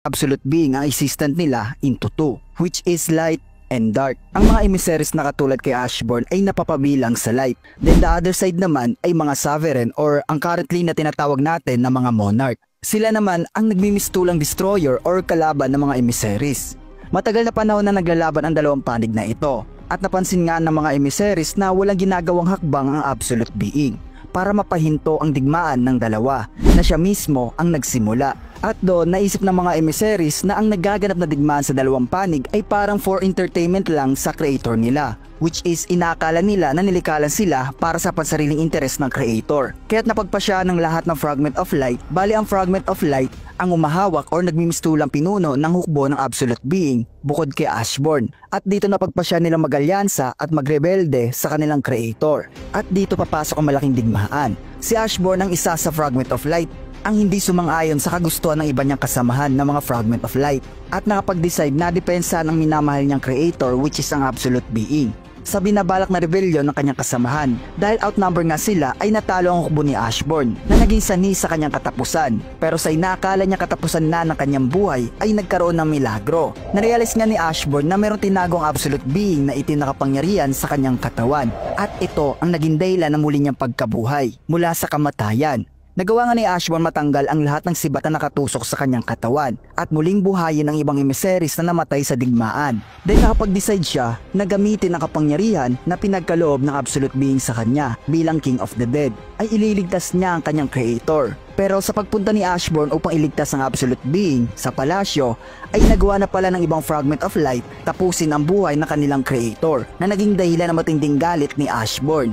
absolute being ang existent nila into two, which is light and dark. Ang mga emissaries na katulad kay Ashbourne ay napapabilang sa light. Then the other side naman ay mga sovereign or ang currently na tinatawag natin na mga monarch. Sila naman ang nagmimistulang destroyer or kalaban ng mga emissaries. Matagal na panahon na naglalaban ang dalawang panig na ito at napansin nga ng mga emissaries na walang ginagawang hakbang ang absolute being para mapahinto ang digmaan ng dalawa na siya mismo ang nagsimula. At doon naisip ng mga emissaries na ang nagaganap na digmaan sa dalawang panig ay parang for entertainment lang sa creator nila, which is inaakala nila na nilikalan sila para sa pansariling interes ng creator. Kaya't napagpasya ng lahat ng fragment of light, bali ang fragment of light ang umahawak or nagmimistulang pinuno ng hukbo ng absolute being bukod kay Ashbourne. At dito napagpasya nilang magalyansa at magrebelde sa kanilang creator. At dito papasok ang malaking digmaan. Si Ashbourne ang isa sa fragment of light ang hindi sumang-ayon sa kagustuhan ng iba niyang kasamahan ng mga fragment of light at nakapag-decide na depensa ng minamahal niyang creator, which is ang absolute being, sa binabalak na rebellion ng kanyang kasamahan. Dahil outnumber nga sila ay natalo ang hukbo ni Ashbourne na naging sanhi sa kanyang katapusan, pero sa inaakala niya katapusan na ng kanyang buhay ay nagkaroon ng milagro. Narealize nga ni Ashbourne na mayroong tinagong absolute being na itinakapangyarihan sa kanyang katawan at ito ang naging dahilan ng muli niyang pagkabuhay mula sa kamatayan. Nagawa nga ni Ashbourne matanggal ang lahat ng sibat na nakatusok sa kanyang katawan at muling buhayin ang ibang emissaries na namatay sa digmaan. Dahil nakapag-decide siya na gamitin ang kapangyarihan na pinagkaloob ng absolute being sa kanya bilang King of the Dead ay ililigtas niya ang kanyang creator. Pero sa pagpunta ni Ashbourne upang iligtas ang absolute being sa palasyo ay nagawa na pala ng ibang fragment of light tapusin ang buhay ng kanilang creator na naging dahilan ng matinding galit ni Ashbourne.